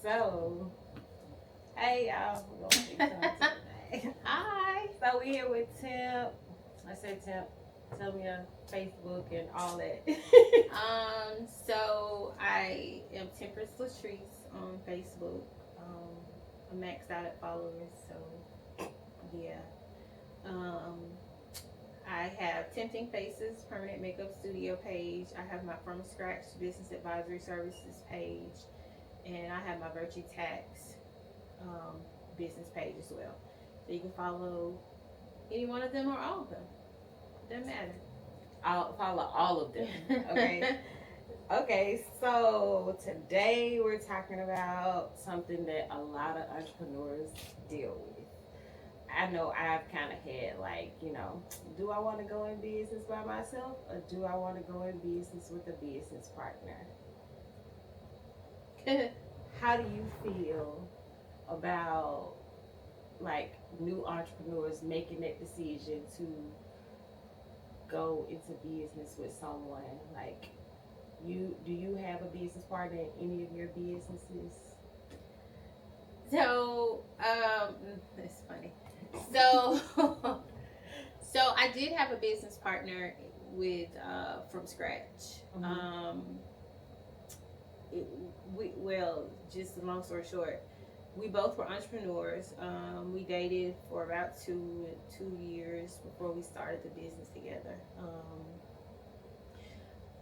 So, hey y'all, we're gonna fix something today. Hi. So we here with Temp. I said Temp. Tell me your Facebook and all that. So I am Temperance Letrese on Facebook. I'm maxed out at followers, so yeah. Um, I have Tempting Faces permanent makeup studio page. I have my From Scratch business advisory services page, and I have my Virtue Tax um, business page as well. So you can follow any one of them or all of them. Doesn't matter. I'll follow all of them. Okay. Okay, so today we're talking about something that a lot of entrepreneurs deal with. I know I've kind of had like, do I want to go in business by myself or do I want to go in business with a business partner? How do you feel about like new entrepreneurs making that decision to go into business with someone? Like, do you have a business partner in any of your businesses? So, that's funny. So, so I did have a business partner with From Scratch. Mm-hmm. Just a long story short, we both were entrepreneurs. We dated for about two years before we started the business together.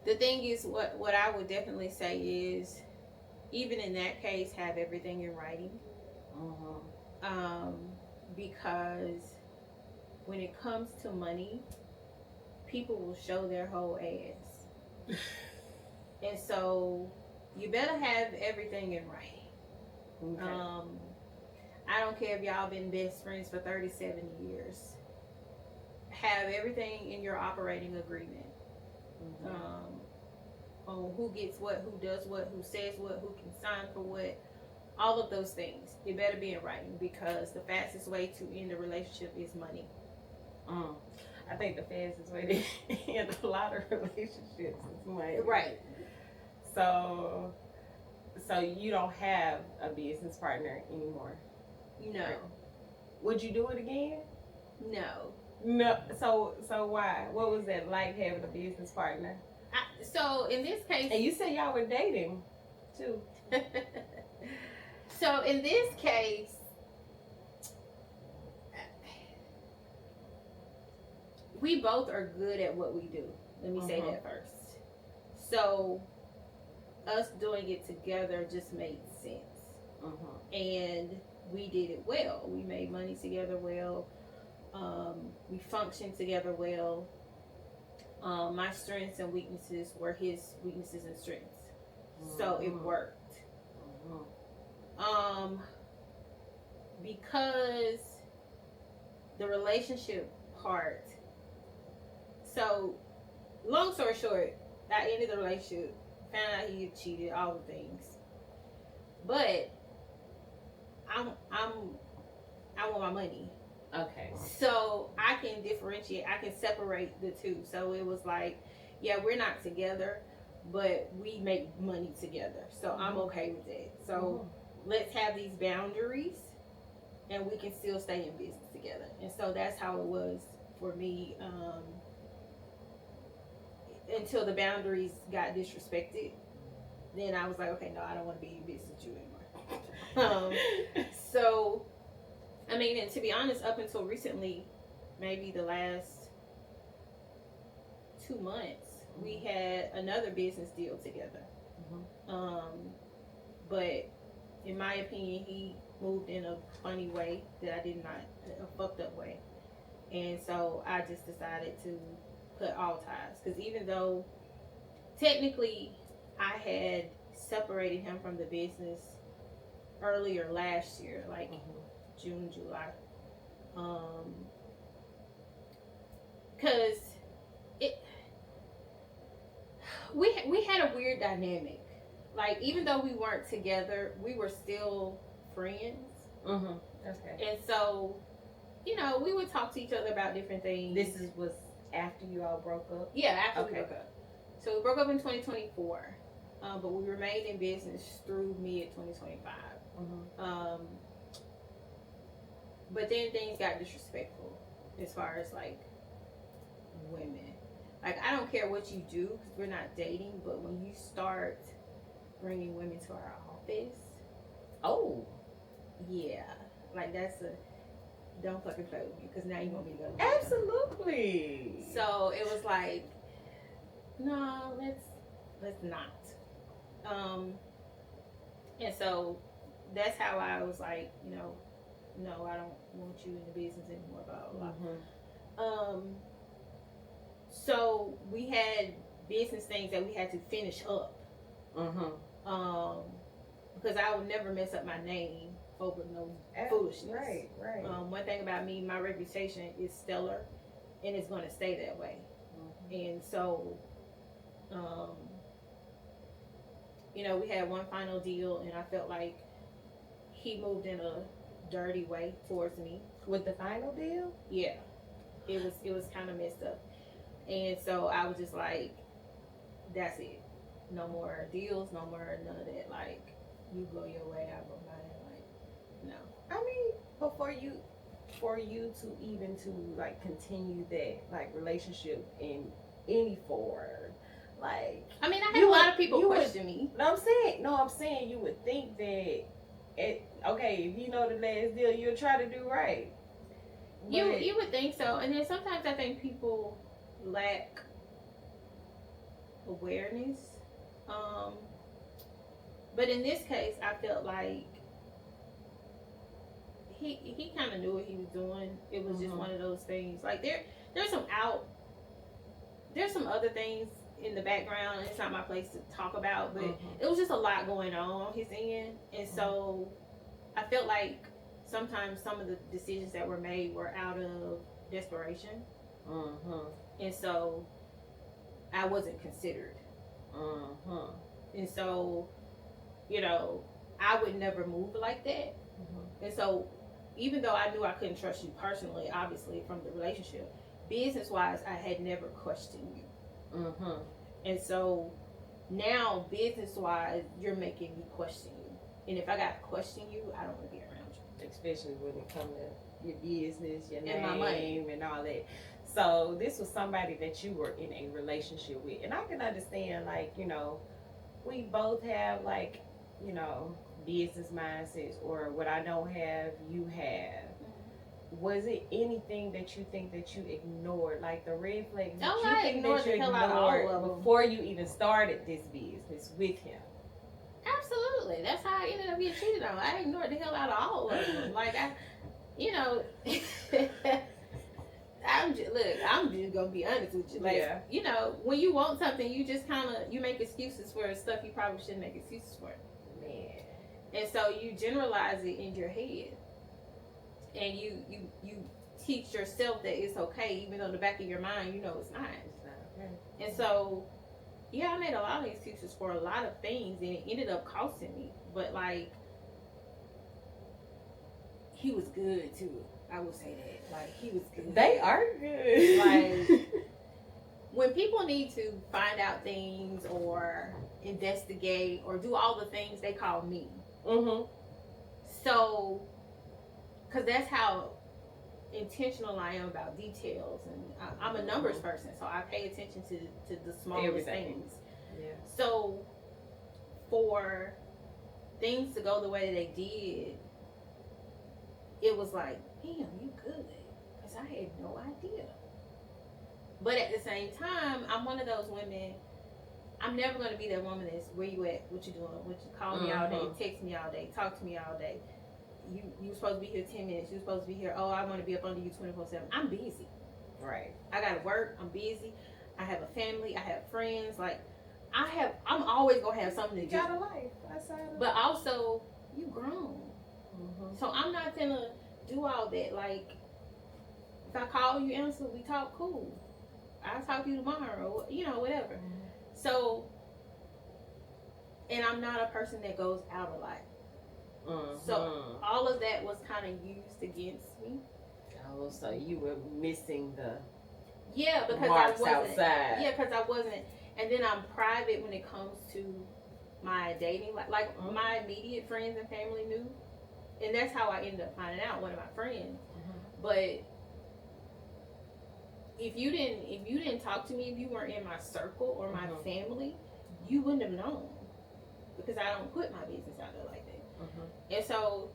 The thing is, what I would definitely say is, even in that case, have everything in writing. Mm-hmm. Because when it comes to money, people will show their whole ass. And so you better have everything in writing. Okay. I don't care if y'all been best friends for 37 years. Have everything in your operating agreement. Mm-hmm. On who gets what, who does what, who says what, who can sign for what. All of those things, it better be in writing, because the fastest way to end a relationship is money. I think the fastest way to end a lot of relationships is money. Right. So you don't have a business partner anymore? No. Would you do it again? No. No. So why? What was that like having a business partner? So in this case, and you said y'all were dating too. So in this case, we both are good at what we do. Let me say that first. So us doing it together just made sense. And we did it well. We made money together well. We functioned together well. My strengths and weaknesses were his weaknesses and strengths. So it worked. Because the relationship part. So, long story short, I ended the relationship, found out he had cheated, all the things. But I want my money. Okay. So I can differentiate. I can separate the two. So it was like, yeah, we're not together, but we make money together. So I'm okay with that. So let's have these boundaries, and we can still stay in business together. And so that's how it was for me, until the boundaries got disrespected. Then I was like, okay, no, I don't want to be in business with you anymore. So, I mean, and to be honest, up until recently, maybe the last 2 months, we had another business deal together. But in my opinion, he moved in a funny way that I did not, a fucked up way. And so I just decided to cut all ties. Because even though technically I had separated him from the business earlier last year, like June, July. Because we had a weird dynamic. Like, even though we weren't together, we were still friends. Okay. And so, we would talk to each other about different things. This was after you all broke up? Yeah, after we broke up. So we broke up in 2024. but we remained in business through mid 2025. But then things got disrespectful as far as like women. Like, I don't care what you do because we're not dating, but when you start bringing women to our office, oh yeah, like that's a don't fucking play with me because now you want me to go. Absolutely. So it was like, no, let's not. And so that's how I was like, no, I don't want you in the business anymore. Blah blah blah. So we had business things that we had to finish up. Because I would never mess up my name over no foolishness. Right. One thing about me, my reputation is stellar, and it's going to stay that way. And so, we had one final deal, and I felt like he moved in a dirty way towards me. With the final deal? Yeah, it was kind of messed up, and so I was just like, that's it. No more deals, no more none of that. Like, you go your way, I go mine. Like, no. I mean, but for you to even to like continue that like relationship in any form, like, I mean, I had a lot of people question me. I'm saying you would think that if you know the last deal, you'll try to do right. You would think so, and then sometimes I think people lack awareness. But in this case, I felt like he kind of knew what he was doing. It was just one of those things. Like there's some other things in the background. It's not my place to talk about, but it was just a lot going on his end, and so I felt like sometimes some of the decisions that were made were out of desperation, and so I wasn't considered. And so, I would never move like that. And so, even though I knew I couldn't trust you personally, obviously from the relationship, business-wise, I had never questioned you. And so, now business-wise, you're making me question you. And if I got to question you, I don't want to be around you. Especially when it comes to your business, your and my name, and all that. So this was somebody that you were in a relationship with. And I can understand, like, we both have, like, business mindsets, or what I don't have, you have. Was it anything that you think that you ignored, like the red flags that you think that you ignored before you even started this business with him? Absolutely. That's how I ended up getting cheated on. I ignored the hell out of all of them. Like, I'm just gonna be honest with you. Like, when you want something, you just you make excuses for stuff you probably shouldn't make excuses for. Man. And so you generalize it in your head, and you teach yourself that it's okay, even though in the back of your mind it's not. It's not okay. And so, I made a lot of excuses for a lot of things, and it ended up costing me. But like, he was good too. I will say that. Like, he was good. They are good. Like, when people need to find out things or investigate or do all the things, they call me. So, because that's how intentional I am about details, and I'm a numbers person, so I pay attention to the smallest things. Yeah. So, for things to go the way they did, it was like, damn, you good, because I had no idea. But at the same time, I'm one of those women. I'm never going to be that woman that's, where you at, what you doing, what you call me all day, text me all day, talk to me all day. You were supposed to be here 10 minutes. You were supposed to be here. Oh, I want to be up under you 24/7. I'm busy. Right. I got to work. I'm busy. I have a family. I have friends. Like, I'm always going to have something to do. You got a life outside of. But also, you grown. So I'm not going to do all that. Like, if I call you, answer, we talk, cool. I'll talk to you tomorrow, whatever. So, and I'm not a person that goes out a lot. So all of that was kind of used against me. Oh, so you were missing the because marks I wasn't outside. Yeah, because I wasn't. And then I'm private when it comes to my dating life. Like my immediate friends and family knew, and that's how I ended up finding out, one of my friends. But if you didn't talk to me, if you weren't in my circle or my family, you wouldn't have known, because I don't put my business out there like that. And so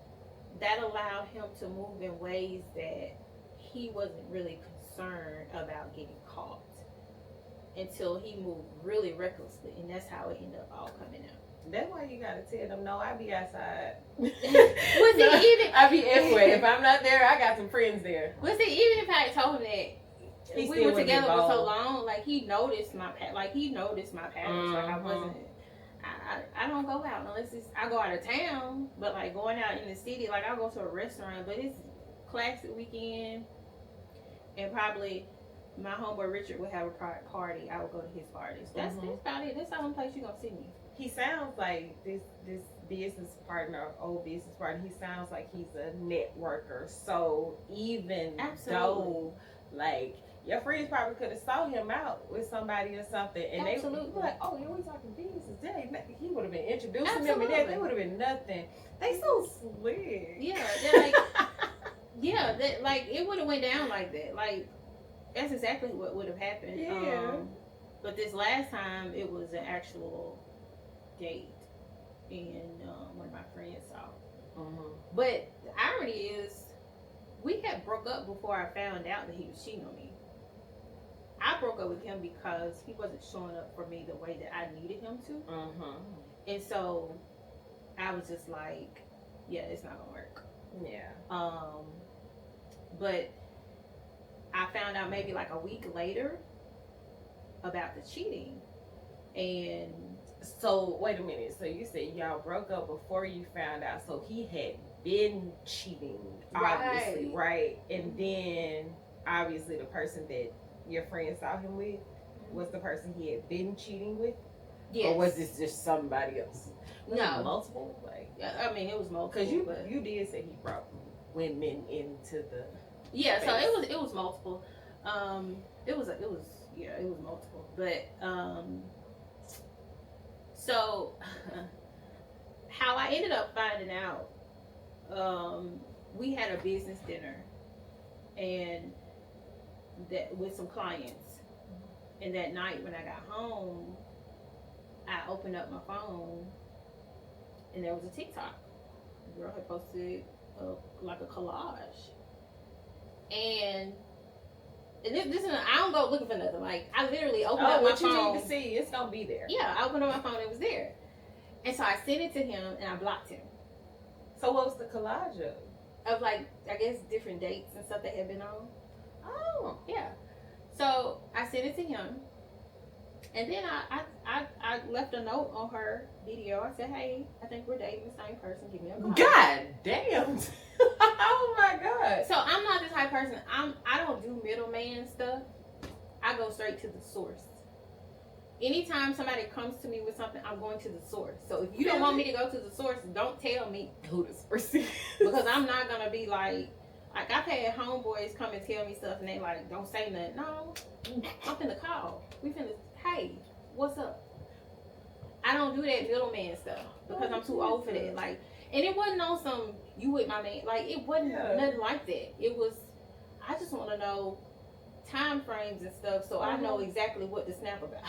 that allowed him to move in ways that he wasn't really concerned about getting caught until he moved really recklessly, and that's how it ended up all coming out. That's why you gotta tell them, no, I be outside. I be everywhere. If I'm not there, I got some friends there. Was it even if I told him that we were together for so long, like he noticed my patterns. Like I wasn't. I don't go out unless I go out of town, but like going out in the city, like I'll go to a restaurant, but it's classic weekend, and probably my homeboy Richard would have a private party. I would go to his parties. That's about it. That's the only place you're gonna see me. He sounds like this business partner, old business partner. He sounds like he's a networker. So even though, like, your friends probably could have saw him out with somebody or something, and they were like, "Oh, yeah, we talking business." He would have been introducing them, and there would have been nothing. They so slick. Yeah, they're like, yeah, that like it would have went down like that. Like that's exactly what would have happened. Yeah. But this last time, it was an actual date, and one of my friends saw. But the irony is, we had broke up before I found out that he was cheating on me. I broke up with him because he wasn't showing up for me the way that I needed him to. And so I was just like, yeah, it's not gonna work. Yeah. But I found out maybe like a week later about the cheating. And so wait a minute. So you said y'all broke up before you found out. So he had been cheating, obviously, right? And then obviously the person that your friend saw him with was the person he had been cheating with? Yes. Or was this just somebody else? No. Multiple? Like, I mean, it was multiple. Because you did say he brought women into the space. So it was multiple. It was multiple. But so how I ended up finding out, we had a business dinner and that with some clients, and that night when I got home, I opened up my phone and there was a TikTok. The girl had posted like a collage, and this is I don't go looking for nothing. Like I literally opened up my phone. What you need to see, it's gonna be there. Yeah, I opened up my phone. It was there, and so I sent it to him and I blocked him. So what was the collage of? Of like, I guess different dates and stuff they had been on. Oh, yeah. So I sent it to him, and then I left a note on her video. I said, "Hey, I think we're dating the same person. Give me a call." God damn! Oh my God! So I'm not the type of person. I don't do middleman stuff. I go straight to the source. Anytime somebody comes to me with something, I'm going to the source. So if you don't want me to go to the source, don't tell me who the source is. Because I'm not gonna be like I've had homeboys come and tell me stuff and they like, don't say nothing. No, I'm finna call. We finna, hey, what's up? I don't do that middleman stuff because I'm too old for that. Like, and it wasn't on some you with my man. Like, it wasn't nothing like that. It was, I just want to know time frames and stuff so I know exactly what to snap about.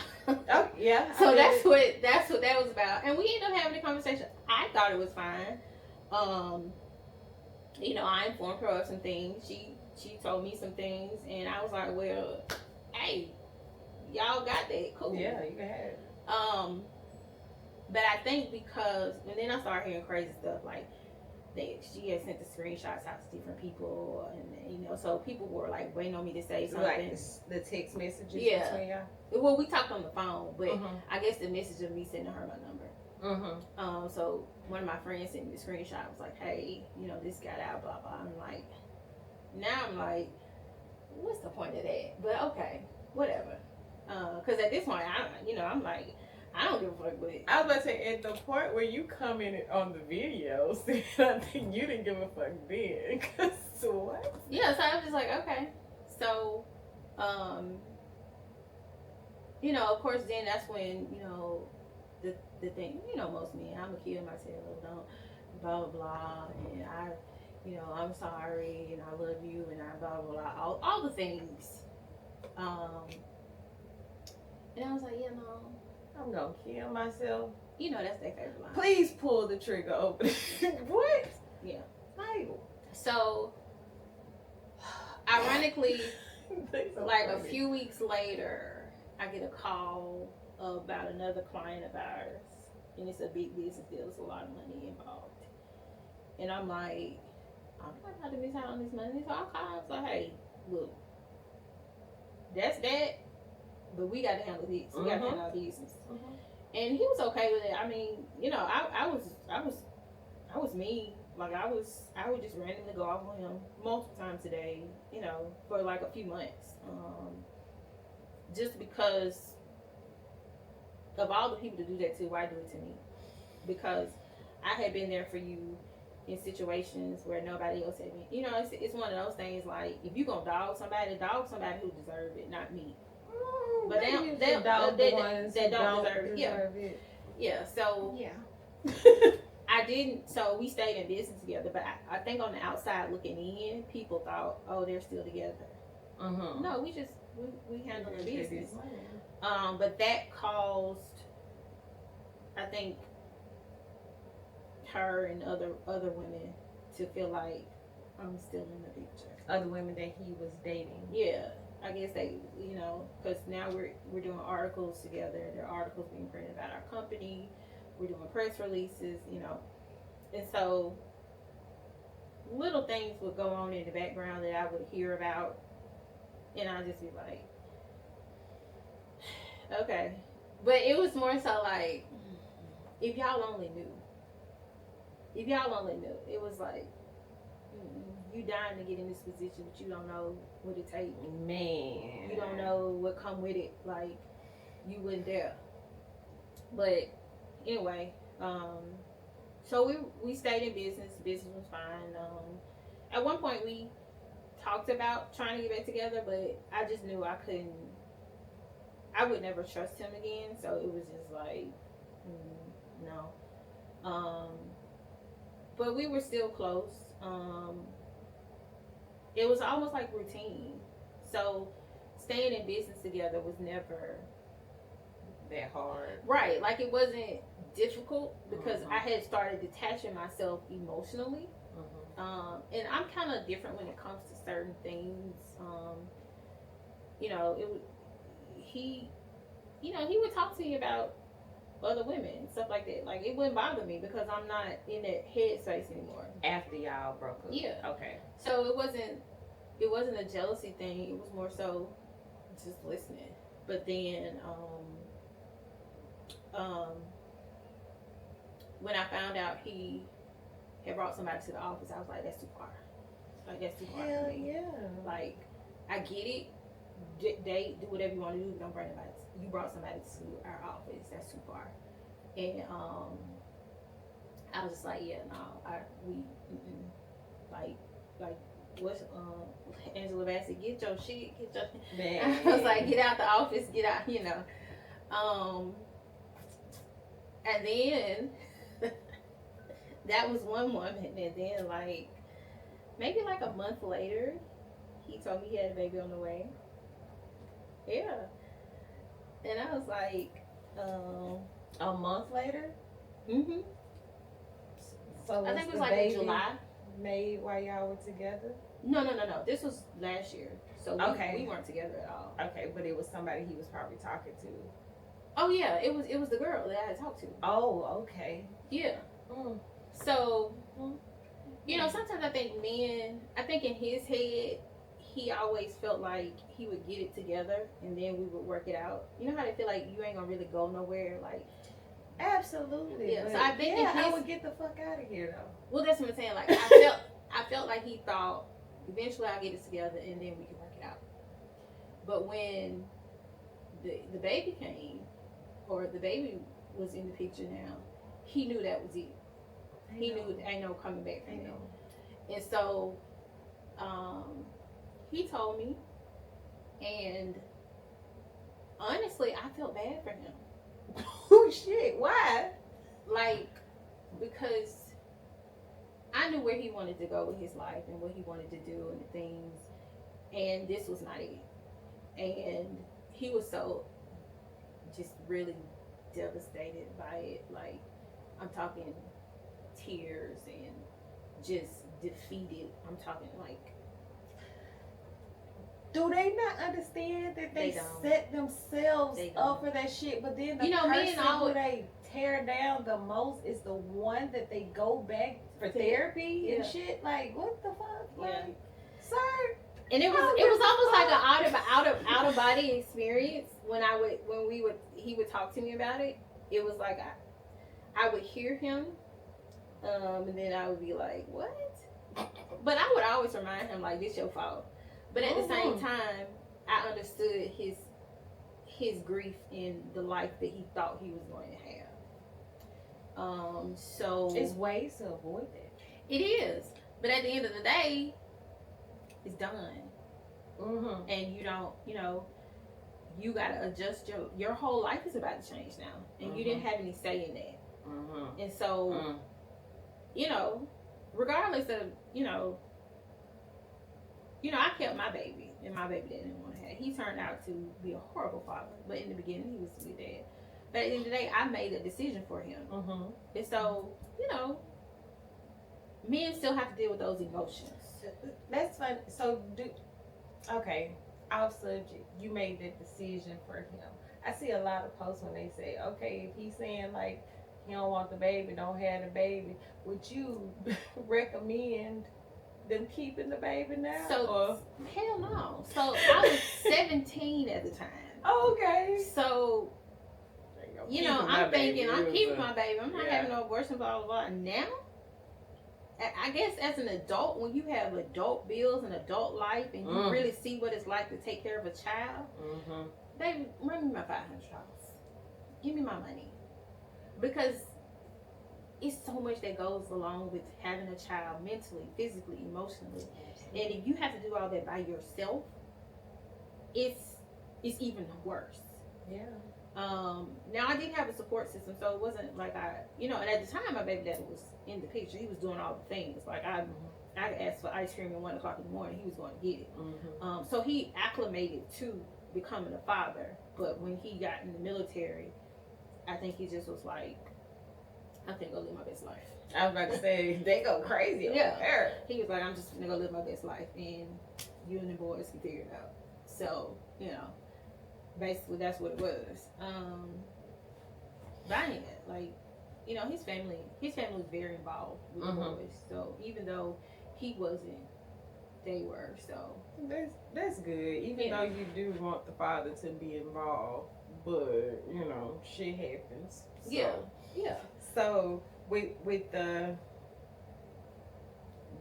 Oh yeah. So that's what that was about. And we ended up having a conversation. I thought it was fine. You know, I informed her of some things. She told me some things, and I was like, well, hey, y'all got that, cool. Yeah, you can have it. But I think because, and then I started hearing crazy stuff like she had sent the screenshots out to different people, and you know, so people were like waiting on me to say something. Like the text messages between y'all? Well, we talked on the phone, but I guess the message of me sending her my number. So one of my friends sent me the screenshot. I was like, hey, you know, this got out, blah blah. I'm like, what's the point of that? But okay, whatever. Because at this point, I'm like, I don't give a fuck. But I was about to say, at the point where you commented on the videos, I think you didn't give a fuck then. Cause what? Yeah, so I was just like, okay. So, you know, of course, then that's when, you know, the thing, most men, I'm gonna kill myself, don't blah blah blah, and I'm sorry, and I love you, and I blah blah blah, all the things. And I was like, I'm gonna kill myself. That's their favorite line. Please pull the trigger open. What? Yeah. Like, so, ironically, like a few weeks later, I get a call about another client of ours, and it's a big business deal. There's a lot of money involved, and I'm like, I'm not about to miss out on this money. So I call him. So hey, look, that's that, but we got to handle this. We got to handle our business. And he was okay with it. I mean, I was mean. Like I would just randomly go off on him multiple times a day, for like a few months. Just because of all the people to do that to, why do it to me? Because I had been there for you in situations where nobody else had been. It's one of those things like, if you gonna dog somebody who deserve it, not me. But they don't deserve it. Yeah. So yeah. I didn't. So we stayed in business together. But I think on the outside looking in, people thought, oh, they're still together. No, we handled the business. But that caused, I think, her and other women to feel like I'm still in the picture. Other women that he was dating. Yeah. I guess they, because now we're doing articles together. There are articles being printed about our company. We're doing press releases, and so little things would go on in the background that I would hear about, and I'd just be like, okay. But it was more so like, if y'all only knew. It was like, you dying to get in this position, but you don't know what it takes. Man. You don't know what come with it. Like, you wouldn't dare. But anyway, so we stayed in business. Business was fine. At one point, we talked about trying to get back together, but I just knew I would never trust him again. So it was just like, no. But we were still close. It was almost like routine. So staying in business together was never that hard. Right. Like, it wasn't difficult because I had started detaching myself emotionally. And I'm kind of different when it comes to certain things. He would talk to me about other women and stuff like that. Like, it wouldn't bother me because I'm not in that headspace anymore. After y'all broke up. Yeah. Okay. So it wasn't a jealousy thing. It was more so just listening. But then when I found out he had brought somebody to the office, I was like, that's too far. Like, that's too far for me. Yeah. Like, I get it. Date, do whatever you want to do. Don't bring anybody. You brought somebody to our office. That's too far. And I was just like, yeah, no, like what's Angela Bassett, get your shit, Man. I was like, get out the office, get out, and then that was one woman, and then like maybe like a month later, he told me he had a baby on the way. Yeah. And I was like, a month later? So I think it was like in July. Made while y'all were together? No. This was last year. So we weren't together at all. Okay, but it was somebody he was probably talking to. Oh yeah, it was the girl that I had talked to. Oh, okay. Yeah. So, sometimes I think in his head, he always felt like he would get it together and then we would work it out. You know how they feel like you ain't gonna really go nowhere? Like, absolutely. Yeah. So I think I would get the fuck out of here though. Well, that's what I'm saying. Like, I felt like he thought eventually I'll get it together and then we can work it out. But when the baby came, or the baby was in the picture now, he knew that was it. He knew ain't no coming back from it. And so, he told me, and honestly, I felt bad for him. Oh shit! Why? Like, because I knew where he wanted to go with his life and what he wanted to do and the things, and this was not it. And he was so just really devastated by it. Like, I'm talking tears and just defeated. I'm talking like, do they not understand that they don't. set themselves They up don't. for that shit? But then the You know, me person and all- who they tear down the most is the one that they go back for therapy and Yeah. shit. Like, what the fuck? Yeah. Like, sir. and it was almost like an out of body experience when he would talk to me about it. It was like I would hear him, and then I would be like, what? But I would always remind him, like, this your fault. But at the same time, I understood his grief in the life that he thought he was going to have. So It's ways to avoid that. it is. But at the end of the day, it's done. Mm-hmm. And you don't, you gotta adjust your whole life is about to change now. And you didn't have any say in that. Mm-hmm. And so, regardless of, I kept my baby, and my baby didn't want to have. He turned out to be a horrible father, but in the beginning he was a good dad. But at the end of the day, I made a decision for him. Mm-hmm. And so, men still have to deal with those emotions. That's fun. So, okay, off subject. You made that decision for him. I see a lot of posts when they say, okay, if he's saying like he don't want the baby, don't have the baby, would you recommend them keeping the baby now? So, hell no. So, I was 17 at the time. Okay. So, I'm thinking, I'm keeping my baby. I'm not having no abortion, blah, blah, blah. Now, I guess as an adult, when you have adult bills and adult life and you really see what it's like to take care of a child, baby, bring me my $500. Give me my money. Because it's so much that goes along with having a child mentally, physically, emotionally. And if you have to do all that by yourself, it's even worse. Yeah. Now I did have a support system, so it wasn't like and at the time my baby daddy was in the picture. He was doing all the things. Like I asked for ice cream at 1 o'clock in the morning. He was going to get it. So he acclimated to becoming a father. But when he got in the military, I think he just was like, I'm gonna go live my best life. I was about to say, they go crazy over there. He was like, I'm just gonna go live my best life, and you and the boys can figure it out. So, basically that's what it was. But I ain't like, his family was very involved with the boys. So even though he wasn't, they were. So that's good. Even though you do want the father to be involved, but shit happens. So. Yeah. So with the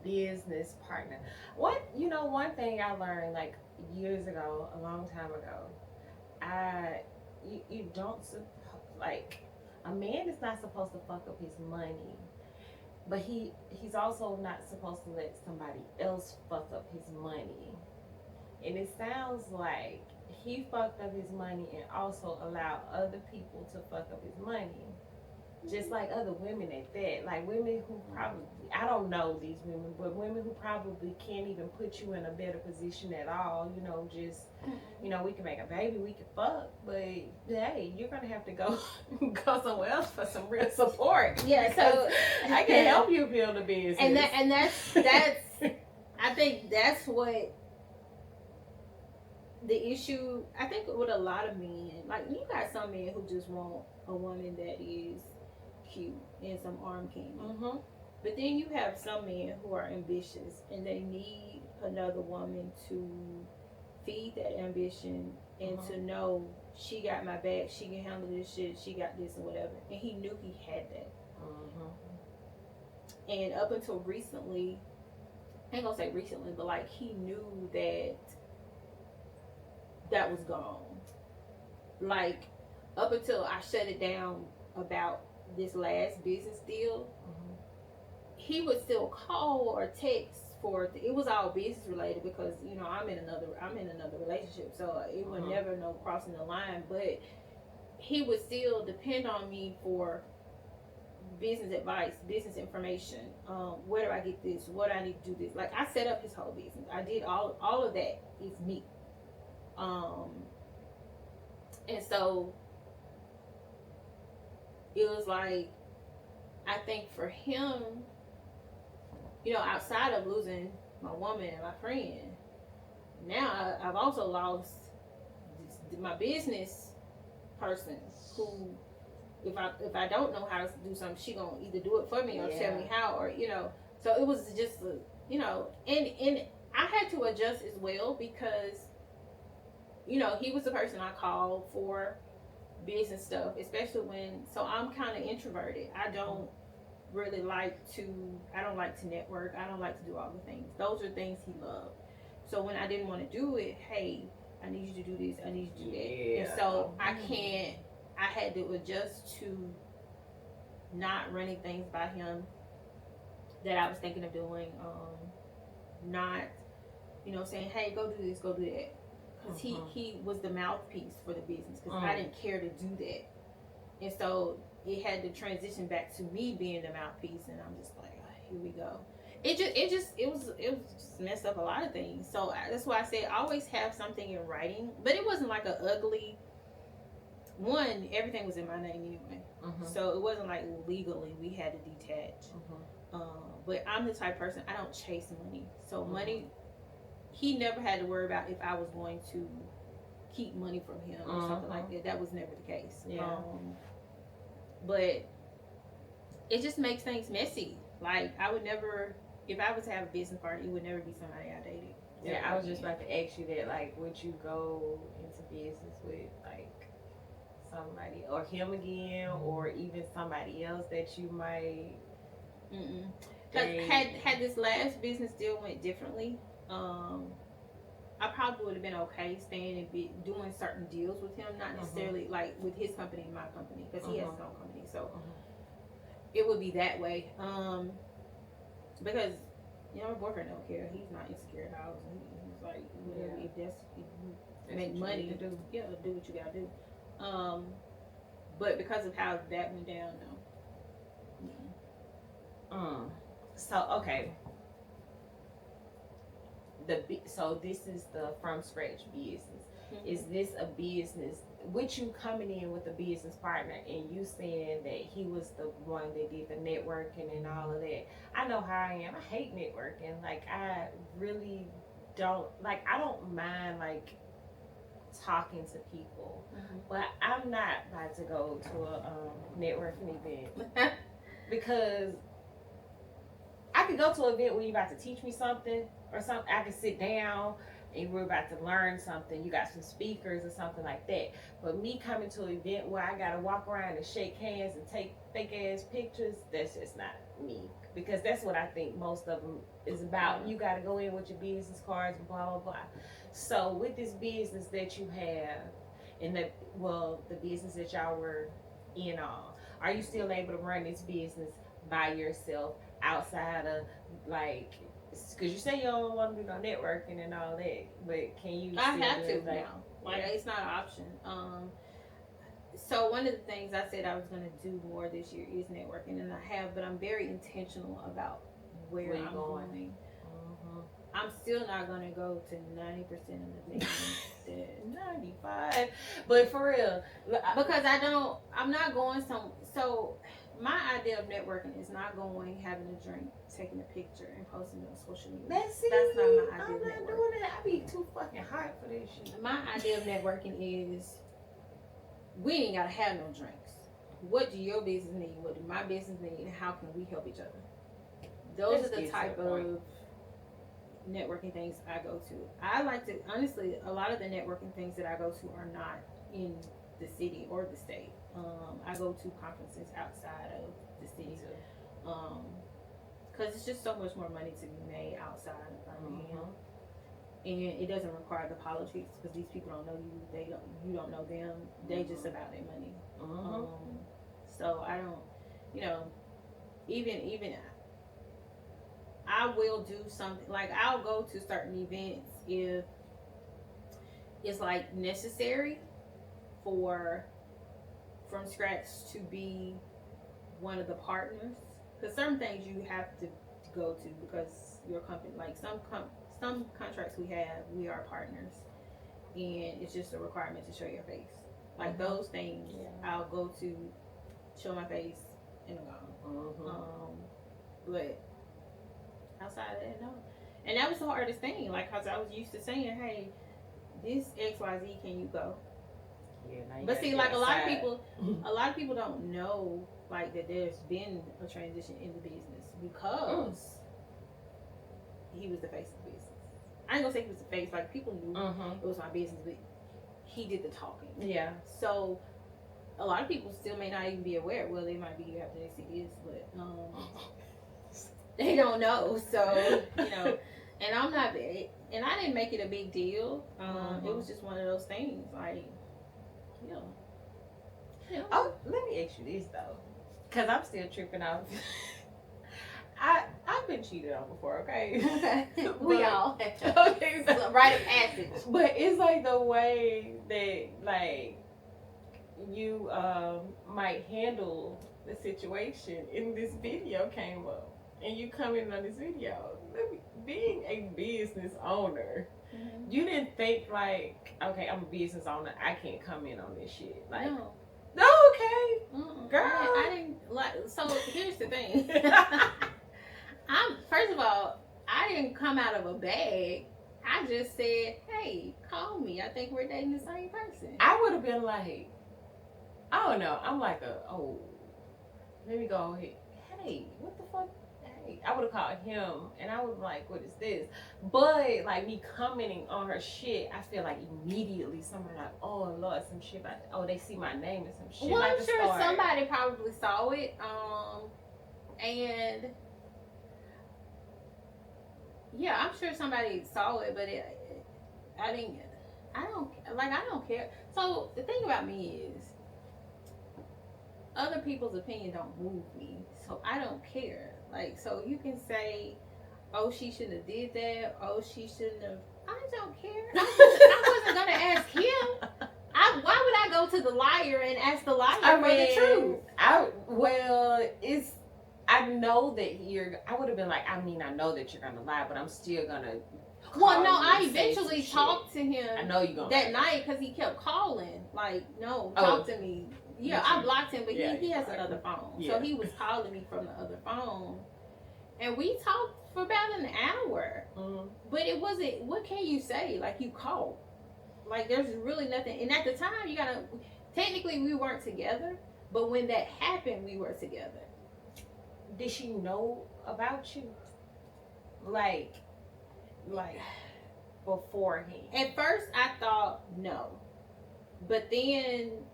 business partner, one thing I learned like years ago, a long time ago, you don't like a man is not supposed to fuck up his money, but he's also not supposed to let somebody else fuck up his money. And it sounds like he fucked up his money and also allowed other people to fuck up his money. Just like other women at that. Like women who probably, I don't know these women, but women who probably can't even put you in a better position at all. Just, we can make a baby, we can fuck, but hey, you're going to have to go somewhere else for some real support. Yeah, so I can help you build a business. And that's I think that's what the issue, I think with a lot of men, like you got some men who just want a woman that is cute and some arm candy. But then you have some men who are ambitious and they need another woman to feed that ambition and to know she got my back, she can handle this shit, she got this and whatever. And he knew he had that. And up until recently, I ain't gonna say recently, but like he knew that was gone. Like up until I shut it down about this last business deal, he would still call or text it was all business related because I'm in another relationship, so it was never no crossing the line. But he would still depend on me for business advice, business information. Where do I get this? What I need to do this? Like I set up his whole business. I did all of that is me. And so it was like, I think for him, outside of losing my woman and my friend, now I've also lost my business person who, if I don't know how to do something, she gonna either do it for me or tell me how, or So it was just and I had to adjust as well because he was the person I called for business stuff, especially when. So I'm kind of introverted. I don't like to network. I don't like to do all the things. Those are things he loved. So when I didn't want to do it, hey, I need you to do this, I need you to do that. And so I had to adjust to not running things by him that I was thinking of doing. Not, saying, hey, go do this, go do that. Because he was the mouthpiece for the business. Because I didn't care to do that. And so it had to transition back to me being the mouthpiece. And I'm just like, here we go. It was just messed up a lot of things. So that's why I said always have something in writing. But it wasn't like a ugly one. Everything was in my name anyway. So it wasn't like legally we had to detach. But I'm the type of person, I don't chase money. So money, he never had to worry about if I was going to keep money from him or something like that. That was never the case. But it just makes things messy. Like I would never, if I was to have a business partner, it would never be somebody I dated. Yeah, I was just about to ask you that. Like, would you go into business with like somebody or him again, or even somebody else that you might? Because had this last business deal went differently, I probably would have been okay staying and doing certain deals with him, not necessarily like with his company and my company, because he has his own company. So it would be that way. Because my boyfriend don't care. He's not insecure at all. He's like, whatever. If that's if you make money, do what you gotta do. But because of how that went down, no. So okay. So this is the from scratch business. Is this a business with you coming in with a business partner and you saying that he was the one that did the networking and all of that? I know how I am. I hate networking. Like I really don't like. I don't mind like talking to people, but I'm not about to go to a networking event because I could go to an event where you're about to teach me something or something. I can sit down and we're about to learn something. You got some speakers or something like that. But me coming to an event where I got to walk around and shake hands and take fake ass pictures, that's just not me. Because that's what I think most of them is about. You got to go in with your business cards and blah, blah, blah. So with this business that you have, and the business that y'all were in on, are you still able to run this business by yourself outside of like, because you say you don't want to do no networking and all that, but can you I still have do to now. Like it's not an option. So one of the things I said I was going to do more this year is networking, and I have, but I'm very intentional about where I'm going. I'm still not going to go to 90% of the things that 95, but for real, because I'm not going so my idea of networking is not going, having a drink, taking a picture, and posting it on social media. That's not my idea I'm of not networking. doing that. I be too fucking hot for this shit. My idea of networking is we ain't gotta have no drinks. What do your business need? What do my business need? And how can we help each other? Those are the type of networking things I go to. I like to, honestly, a lot of the networking things that I go to are not in the city or the state. I go to conferences outside of the city. Because it's just so much more money to be made outside of Birmingham. And it doesn't require the politics because these people don't know you. You don't know them. They just about their money. So I don't, even I will do something, like I'll go to certain events if it's like necessary for from scratch to be one of the partners. Because certain things you have to go to because your company, like some contracts we are partners, and it's just a requirement to show your face. Like those things, I'll go to show my face and go. But outside of that, no. And that was the hardest thing, like, cause I was used to saying, "Hey, this XYZ, can you go?" Yeah, but see, like a lot of people don't know, like, that there's been a transition in the business because he was the face of the business. I ain't gonna say he was the face, like people knew it was my business, but he did the talking. Yeah. So a lot of people still may not even be aware. Well, they might be after they see this, but they don't know. So and I'm not, and I didn't make it a big deal. It was just one of those things, like, Oh, let me ask you this though, cause I'm still tripping off. I've been cheated on before, okay? We all okay, so, rite of passage. But it's like the way that, like, you might handle the situation in this video came up, and you come in on this video. Being a business owner, you didn't think like, okay, I'm a business owner, I can't come in on this shit. Like, no, okay, girl. I didn't like. So here's the thing. First of all, I didn't come out of a bag. I just said, "Hey, call me. I think we're dating the same person." I would have been like, I don't know. I'm like let me go ahead. Hey, what the fuck? Hey, I would have called him, and I was like, what is this? But like me commenting on her shit, I feel like immediately somebody like, oh Lord, some shit. They see my name and some shit. Well, I'm sure somebody probably saw it, and yeah, I'm sure somebody saw it, but I don't care. So the thing about me is, other people's opinion don't move me, so I don't care. Like, so you can say, oh, she shouldn't have did that, oh, she shouldn't have. I don't care. I wasn't gonna ask him. Why would I go to the liar and ask the liar for the truth? I know that I would have been like, I know that you're gonna lie, but I'm still gonna. Well, no, I eventually talked to him. I know you're gonna that night because he kept calling. Like, no, talk to me. Yeah, I blocked him, but he has another phone. Yeah. So he was calling me from the other phone. And we talked for about an hour. But it wasn't, what can you say? Like, you called. Like, there's really nothing. And at the time, technically we weren't together. But when that happened, we were together. Did she know about you? Like beforehand? At first, I thought no. But then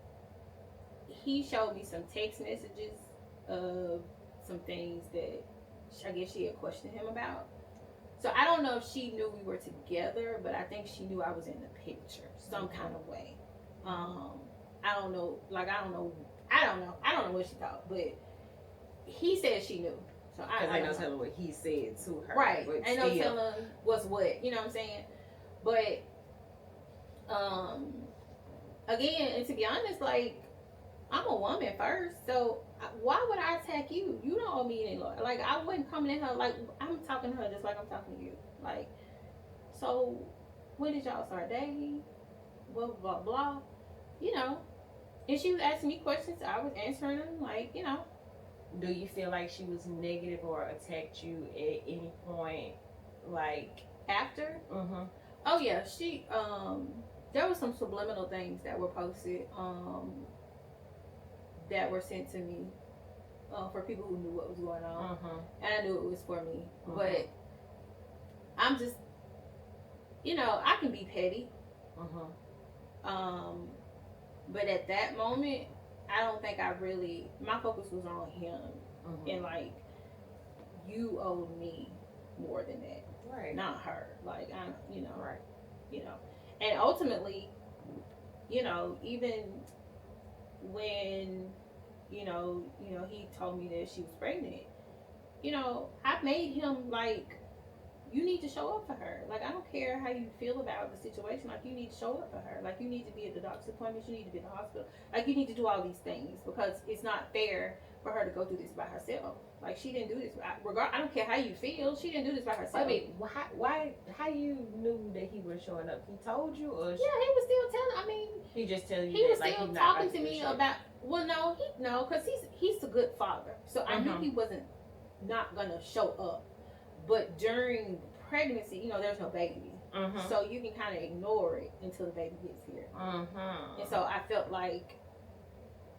he showed me some text messages of some things that I guess she had questioned him about. So I don't know if she knew we were together, but I think she knew I was in the picture some kind of way. I don't know. I don't know what she thought, but he said she knew. So I don't tell her what he said to her. Right. Ain't no telling what's what. You know what I'm saying? But again, and to be honest, like, I'm a woman first, so why would I attack you? You don't owe me any love. Like, I wasn't coming at her like I'm talking to her just like I'm talking to you. Like, so when did y'all start dating? Blah blah blah. And she was asking me questions. I was answering them. Like, Do you feel like she was negative or attacked you at any point? Like after? Oh yeah, she there were some subliminal things that were posted that were sent to me for people who knew what was going on, and I knew it was for me. But I'm just, I can be petty. But at that moment, I don't think my focus was on him, and like, you owed me more than that, right? Not her. Like, right? And ultimately, even when, he told me that she was pregnant, I made him, like, you need to show up for her. Like, I don't care how you feel about the situation. Like, you need to show up for her. Like, you need to be at the doctor's appointments. You need to be at the hospital. Like, you need to do all these things because it's not fair for her to go through this by herself. Like, she didn't do this. I don't care how you feel. She didn't do this by herself. I mean, how you knew that he was showing up? He told you, or yeah, he was still telling. I mean, he just telling you he that, was like, still he's not talking about to me show? about. Well, no, because he's a good father. So I knew he wasn't not gonna show up. But during pregnancy, you know, there's no baby, so you can kind of ignore it until the baby gets here. And so I felt like,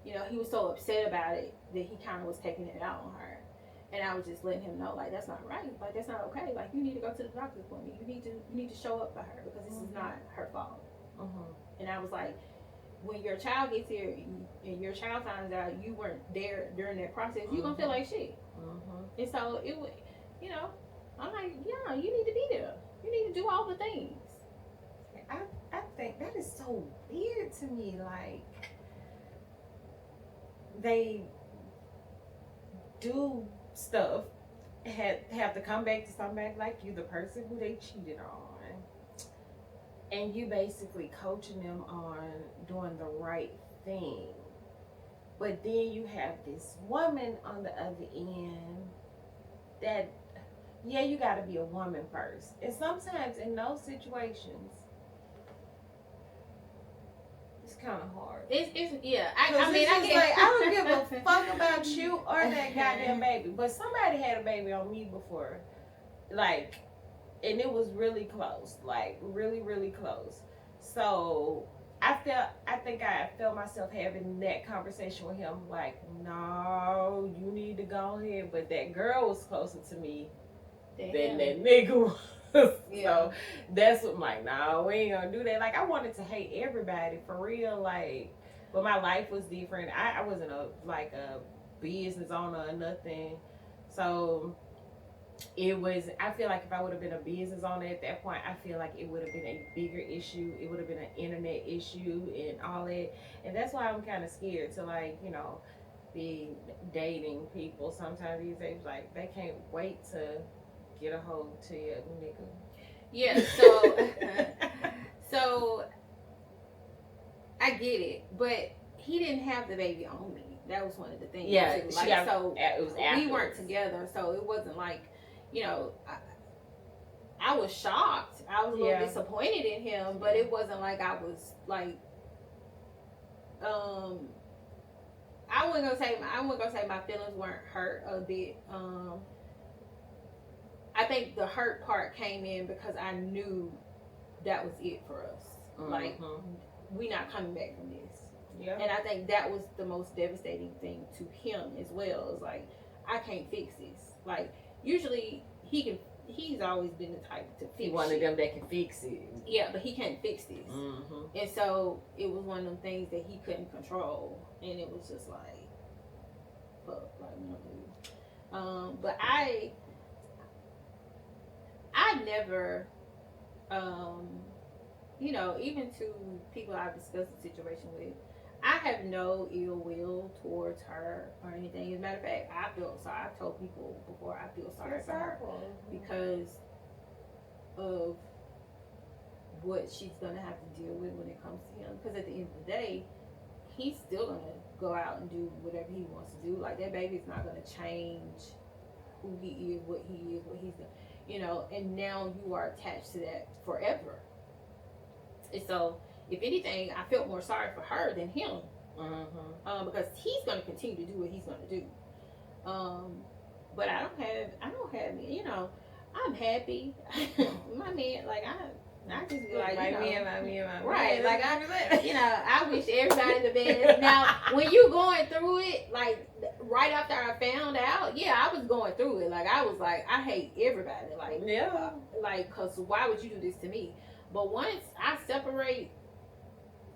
you know, he was so upset about it that he kind of was taking it out on her. And I was just letting him know, like, that's not right. Like, that's not okay. Like, you need to go to the doctor's appointment. You need to show up for her because this is not her fault. And I was like, when your child gets here and your child finds out you weren't there during that process, you're going to feel like shit. And so it would, you know, I'm like, yeah, you need to be there. You need to do all the things. I think that is so weird to me. Like, they do stuff, have to come back to somebody like you, the person who they cheated on, and you basically coaching them on doing the right thing. But then you have this woman on the other end that, yeah, you got to be a woman first. And sometimes in those situations, it's kind of hard. It's yeah. I mean, I don't give a fuck about you or that goddamn baby. But somebody had a baby on me before, like, and it was really close, like really, really close. So I think I felt myself having that conversation with him, like, no, you need to go ahead. But that girl was closer to me than that nigga was. So that's what I'm like, no, we ain't gonna do that. Like, I wanted to hate everybody for real, like, but my life was different. I wasn't a business owner or nothing. So it was, I feel like if I would have been a business owner at that point, I feel like it would have been a bigger issue. It would have been an internet issue and all that. And that's why I'm kind of scared to, like, you know, be dating people sometimes these days. Like, they can't wait to get a hold to your nigga. Yeah, so I get it, but he didn't have the baby on me. That was one of the things. Yeah, too. Like, so it was afterwards. We weren't together, so it wasn't like, you know, I was shocked. I was a little disappointed in him, but it wasn't like I was like, I wasn't gonna say my feelings weren't hurt a bit. I think the hurt part came in because I knew that was it for us. Like, we not coming back from this. Yeah. And I think that was the most devastating thing to him as well. It's like, I can't fix this. Like, usually he's always been the type to fix He one of them that can fix it. Yeah, but he can't fix this. And so it was one of them things that he couldn't control. And it was just like, fuck, like, no. But I never, you know, even to people I've discussed the situation with, I have no ill will towards her or anything. As a matter of fact, I feel sorry. I've told people before, I feel sorry for her because of what she's going to have to deal with when it comes to him. Because at the end of the day, he's still going to go out and do whatever he wants to do. Like, that baby's not going to change who he is, what he's done. You know, and now you are attached to that forever. And so, if anything, I felt more sorry for her than him. Because he's going to continue to do what he's going to do. But I don't have, you know, I'm happy. My man, like, I just be like, my you know, man. Right, like, I wish everybody the best. Now, when you going through it, like, right after I found out, I was going through it. Like, I was like, I hate everybody. Like, like, because why would you do this to me? But once I separate,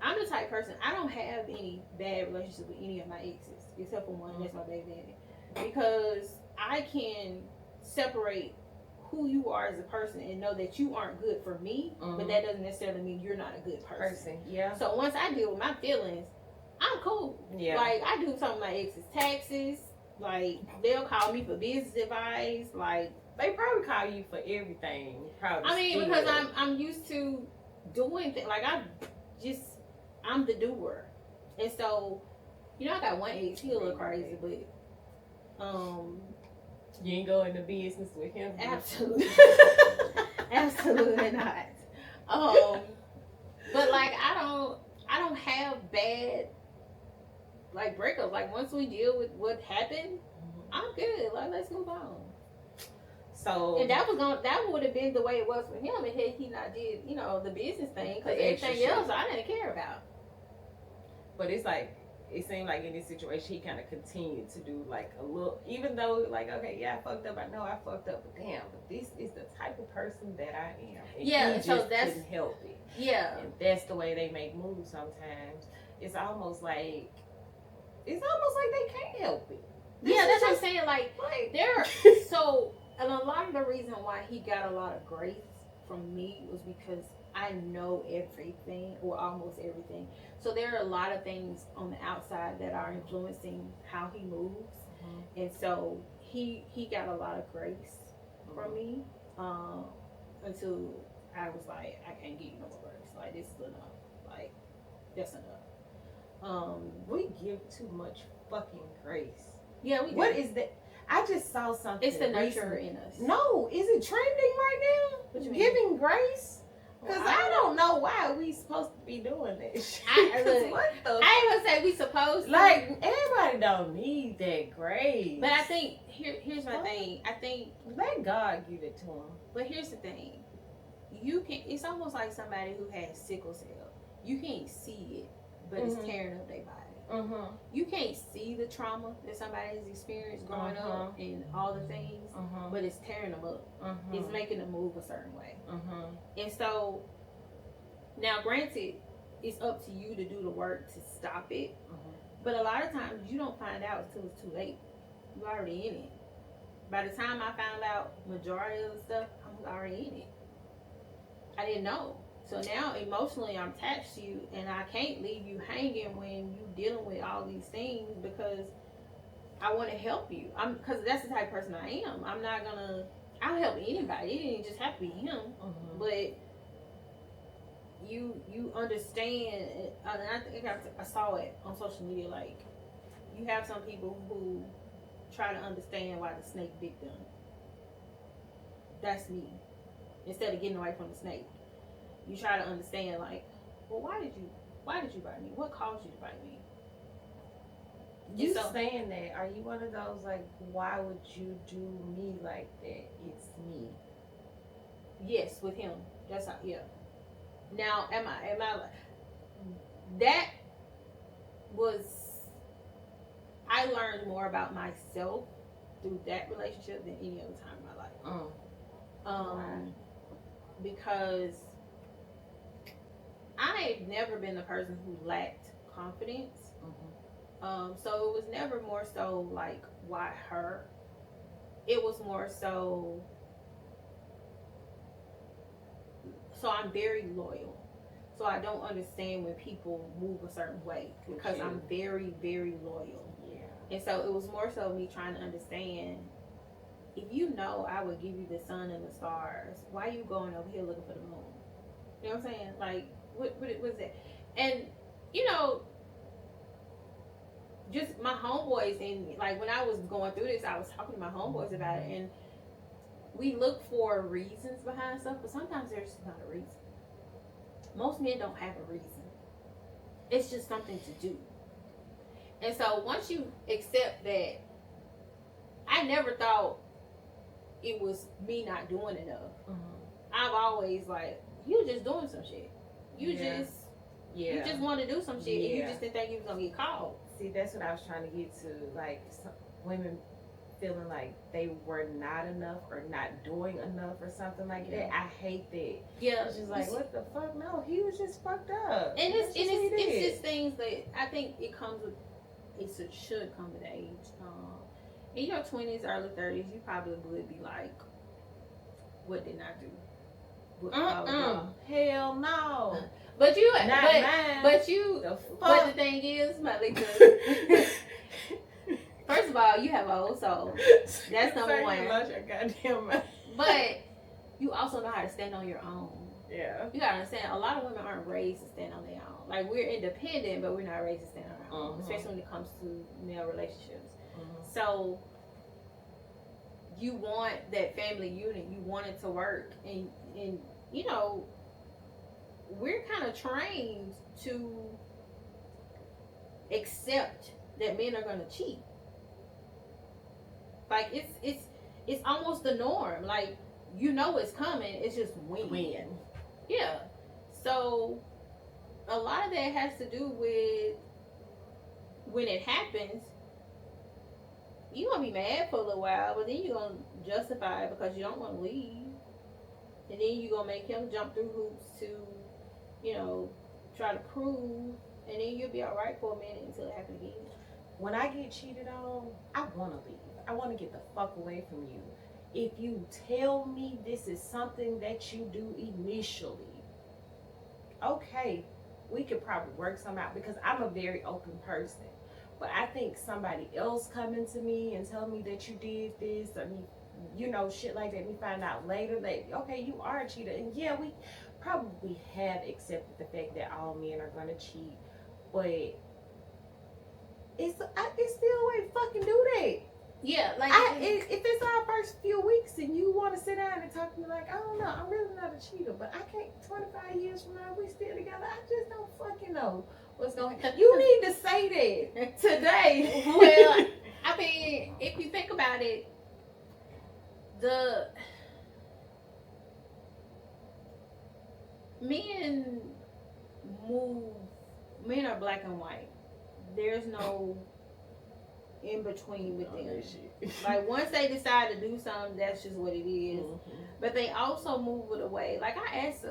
I'm the type of person, I don't have any bad relationships with any of my exes, except for one, that's my baby daddy. Because I can separate who you are as a person and know that you aren't good for me, but that doesn't necessarily mean you're not a good person. So once I deal with my feelings, I'm cool. Like, I do some of my ex's taxes. Like, they'll call me for business advice. Like, They probably call you for everything. Probably. I mean, because I'm used to doing things. Like I'm the doer, and so I got one ex. He a little crazy, but you ain't go into business with him. Absolutely, absolutely not. But like I don't have bad like breakups. Like once we deal with what happened, I'm good. Like let's move on. So and that would have been the way it was for him, and had he not did the business thing, because everything else I didn't care about. But it's like it seemed like in this situation he kind of continued to do like a little, even though like okay, yeah, I fucked up. I know I fucked up, but damn, but this is the type of person that I am. And he just couldn't help it. Yeah, and that's the way they make moves. Sometimes it's almost like they can't help it. That's what I'm saying. Like they're so. And a lot of the reason why he got a lot of grace from me was because I know everything, or almost everything. So there are a lot of things on the outside that are influencing how he moves. And so he got a lot of grace from me until I was like, I can't give you no more grace. Like, this is enough. Like, that's enough. We give too much fucking grace. Yeah, we do. What is that? I just saw something. It's the nurturer in us. No, is it trending right now? What you mean? Giving grace? Because I don't know why we supposed to be doing this. I ain't gonna say we supposed to. Like, everybody don't need that grace. But I think here's my thing. I think let God give it to them. But here's the thing. It's almost like somebody who has sickle cell. You can't see it, but it's tearing up their body. You can't see the trauma that somebody has experienced growing up and all the things, but it's tearing them up. It's making them move a certain way. And so, now granted, it's up to you to do the work to stop it. But a lot of times you don't find out until it's too late. You're already in it. By the time I found out majority of the stuff, I was already in it. I didn't know. So now emotionally I'm attached to you, and I can't leave you hanging when you dealing with all these things, because I want to help you. Because that's the type of person I am. I'll help anybody. It didn't just have to be him. But you understand, and I think I saw it on social media, like you have some people who try to understand why the snake bit them. That's me. Instead of getting away from the snake, you try to understand, like, well, why did you bite me? What caused you to bite me? You saying that, are you one of those, like, why would you do me like that? It's me. Yes, with him. That's how, yeah. Now, am I, that was, I learned more about myself through that relationship than any other time in my life. Because I've never been the person who lacked confidence. So it was never more so like, why her? It was more so I'm very loyal. So I don't understand when people move a certain way, because I'm very, very loyal. Yeah. And so it was more so me trying to understand, if you know I would give you the sun and the stars, why are you going over here looking for the moon? You know what I'm saying? Like, what was that? And, just my homeboys, and like when I was going through this, I was talking to my homeboys about it, and we look for reasons behind stuff, but sometimes there's not a reason. Most men don't have a reason. It's just something to do. And so once you accept that, I never thought it was me not doing enough. I've always like, you just doing some shit. You just want to do some shit, and you just didn't think you was gonna get caught. See, that's what I was trying to get to. Like, some women feeling like they were not enough or not doing enough or something like that. I hate that. Yeah, it's just like, what the fuck? No, he was just fucked up. And it's just things that I think it should come with age. In your 20s, early 30s, you probably would be like, what didn't I do? Hell no. But you, not mine. But the thing is, my nigga, First of all, you have an old soul. That's number one. You lost your goddamn mind. But you also know how to stand on your own. Yeah. You gotta understand, a lot of women aren't raised to stand on their own. Like, we're independent, but we're not raised to stand on our own, especially when it comes to male relationships. So, you want that family unit. You want it to work. And you know, we're kind of trained to accept that men are going to cheat. Like, it's almost the norm. Like, you know it's coming. It's just when. Yeah. So a lot of that has to do with when it happens, you're going to be mad for a little while, but then you're going to justify it because you don't want to leave. And then you're going to make him jump through hoops to, you know, try to prove. And then you'll be all right for a minute until it happens again. When I get cheated on, I want to leave. I want to get the fuck away from you. If you tell me this is something that you do initially, okay, we could probably work some out because I'm a very open person. But I think somebody else coming to me and telling me that you did this, or me, you know, shit like that, we find out later that, okay, you are a cheater. And yeah, we probably have accepted the fact that all men are going to cheat. But it's still a way to fucking do that. Yeah, like if it's our first few weeks and you want to sit down and talk to me like, I don't know, I'm really not a cheater, but I can't. 25 years from now, we still together. I just don't fucking know what's going on. You need to say that today. Well, I mean, if you think about it, the men are black and white. There's no in between with them. Like, once they decide to do something, that's just what it is. But they also move it away. Like, I asked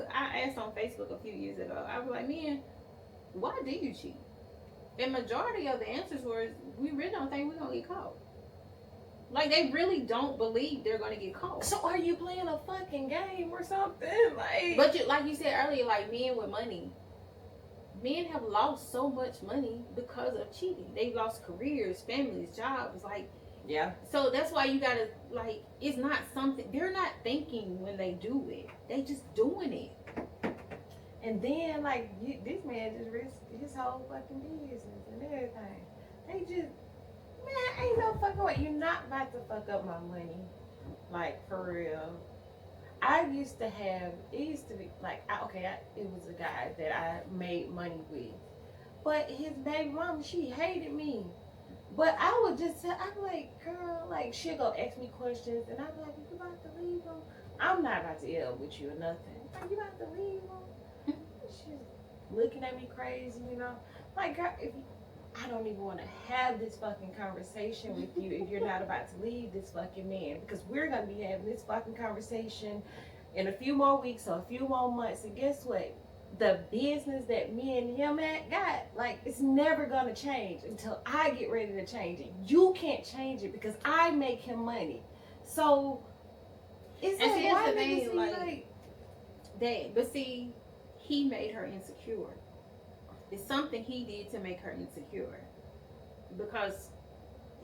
on Facebook a few years ago, I was like, man, why do you cheat? And majority of the answers were, we really don't think we're gonna get caught. Like, they really don't believe they're gonna get caught. So are you playing a fucking game or something? But like you said earlier, like, men with money. Men have lost so much money because of cheating. They've lost careers, families, jobs. Like, yeah. So that's why you gotta, like, it's not something, they're not thinking when they do it. They just doing it. And then, like, this man just risked his whole fucking business and everything. They just, man, ain't no fucking way. You're not about to fuck up my money. Like, for real. It used to be like, it was a guy that I made money with. But his baby mama, she hated me. But I would just tell, I'm like, girl, like, she'll go ask me questions, and I'm like, you about to leave him? I'm not about to yell with you or nothing. Like, you about to leave him? She's looking at me crazy, you know? Like, girl, I don't even want to have this fucking conversation with you if you're not about to leave this fucking man. Because we're going to be having this fucking conversation in a few more weeks or a few more months. And guess what? The business that me and him got, like, it's never going to change until I get ready to change it. You can't change it because I make him money. So, it's and like, see, why the thing, like that? But see, he made her insecure. It's something he did to make her insecure, because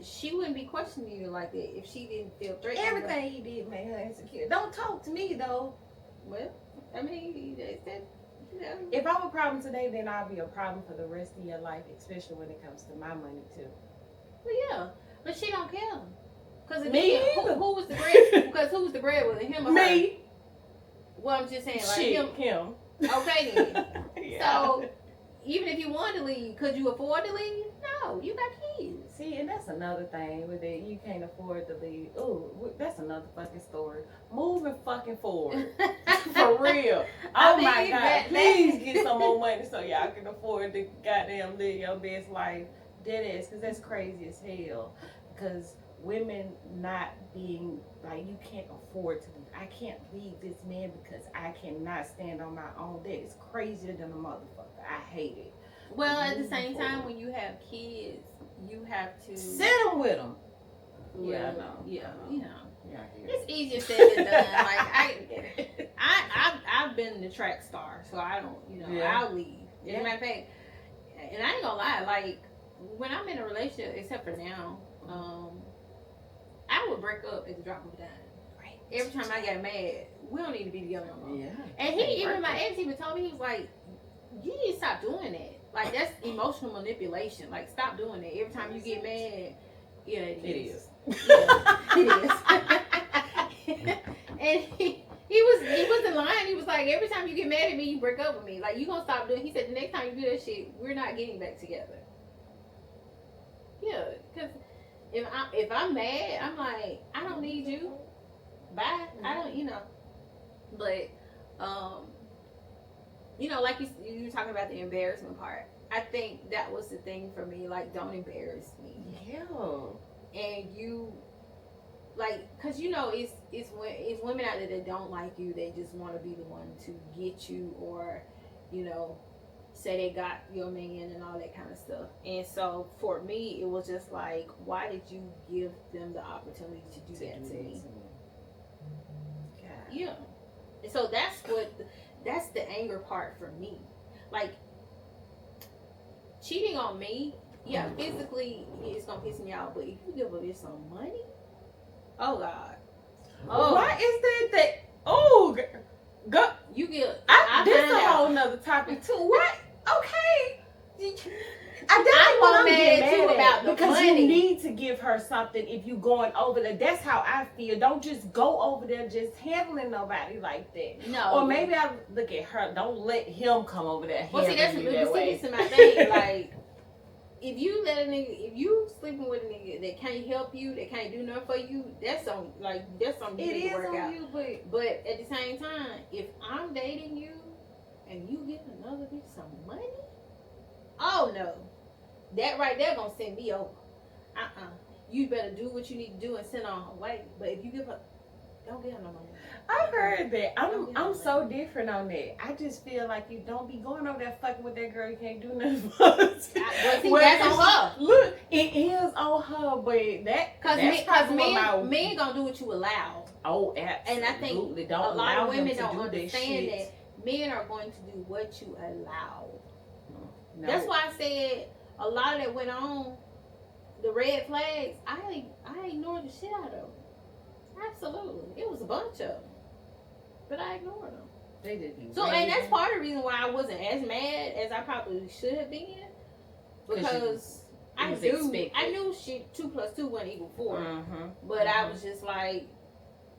she wouldn't be questioning you like that if she didn't feel threatened. Everything he did made her insecure. Don't talk to me though. Well, I mean, that, you know. If I'm a problem today, then I'll be a problem for the rest of your life, especially when it comes to my money too. Well, yeah, but she don't care. Because who was the bread? Because who was the breadwinner, him or her? Me. Well, I'm just saying, like, him. Okay then. Yeah. So, even if you wanted to leave, could you afford to leave? No, you got kids. See, and that's another thing with it. You can't afford to leave. Ooh, that's another fucking story. Moving fucking forward. For real. Oh my God. Please get some more money so y'all can afford to goddamn live your best life. Dead ass, because that's crazy as hell. Because women not being, like, you can't afford to leave. I can't leave this man because I cannot stand on my own. That is crazier than a motherfucker. I hate it. Well, at the same time, when you have kids, you have to sit them with them. Well, yeah, I know. Yeah, you know. Yeah, it's easier said than done. Like, I've been the track star, so I don't, you know, I'll leave. As a matter of fact, and I ain't gonna lie, like, when I'm in a relationship, except for now, I would break up at the drop of a dime. Right. Every time I got mad, we don't need to be together no more. Yeah. And my ex even told me, he was like, you need to stop doing that. Like, that's emotional manipulation. Like, stop doing that. Every time you get mad, yeah, it is. Yeah, it is. And he wasn't lying. He was like, every time you get mad at me, you break up with me. Like, you gonna stop doing. He said, the next time you do that shit, we're not getting back together. Yeah, because if I'm mad, I'm like, I don't need you. Bye. I don't, But, like you were talking about the embarrassment part. I think that was the thing for me. Like, don't embarrass me. Yeah. And you, like, cause it's women out there that don't like you. They just want to be the one to get you, or, say they got your man and all that kind of stuff. And so for me, it was just like, why did you give them the opportunity to do that to me? God. Yeah. And so that's the anger part for me. Like, cheating on me, yeah, physically it's gonna piss me off, but if you give her some money, oh God. Oh, why is that? Oh, go. You get. This is a whole nother topic too. What? Okay. I'm mad too about the because money. You need to give her something if you going over there. That's how I feel. Don't just go over there just handling nobody like that. No. Or maybe I look at her. Don't let him come over there. Well, see, that's my thing. Like, if you sleeping with a nigga that can't help you, that can't do nothing for you, that's something you need to work out. You, but at the same time, if I'm dating you and you give another bitch some money, oh no, that right there gonna send me over. You better do what you need to do and send her on her way. But if you give her, don't give her no money. I've heard that. I'm so different on that. I just feel like you don't be going over there fucking with that girl. You can't do nothing for us. Well, that's on her. Look, it is on her, but because men gonna do what you allow. Oh, absolutely. And I think a lot of women don't understand that men are going to do what you allow. No. That's why I said a lot of that went on. The red flags, I ignored the shit out of them. Absolutely. It was a bunch of them. But I ignored them. They didn't. So, and that's part of the reason why I wasn't as mad as I probably should have been. Because I knew shit 2 + 2 wasn't equal 4. Mm-hmm. But I was just like,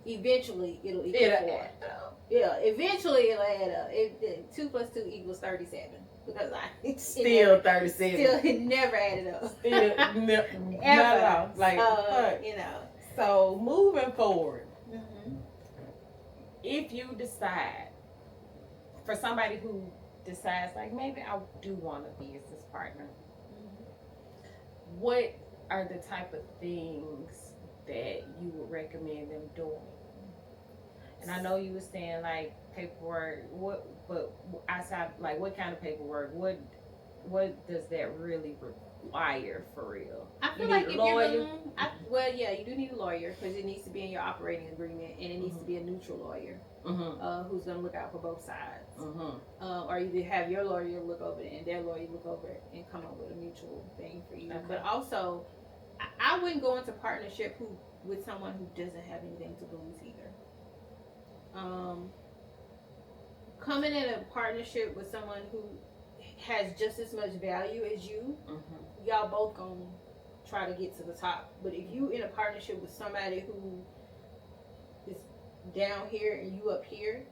eventually it'll equal 4. Yeah, eventually it'll add up. 2 + 2 = 37. Because still 37. Still, it never added up. Still, not at all. Like, So moving forward, if you decide, for somebody who decides, like, maybe I do want a business partner, what are the type of things that you would recommend them doing? And I know you were saying, like, paperwork, but outside, like, what kind of paperwork? What does that really require for real? I feel like if you're you do need a lawyer, because it needs to be in your operating agreement, and it needs to be a neutral lawyer who's going to look out for both sides. Or you have your lawyer look over it and their lawyer look over it and come up with a mutual thing for you. Okay. But also, I wouldn't go into partnership with someone who doesn't have anything to lose either. Coming in a partnership with someone who has just as much value as you, y'all both gonna try to get to the top. But if you in a partnership with somebody who is down here and you up here,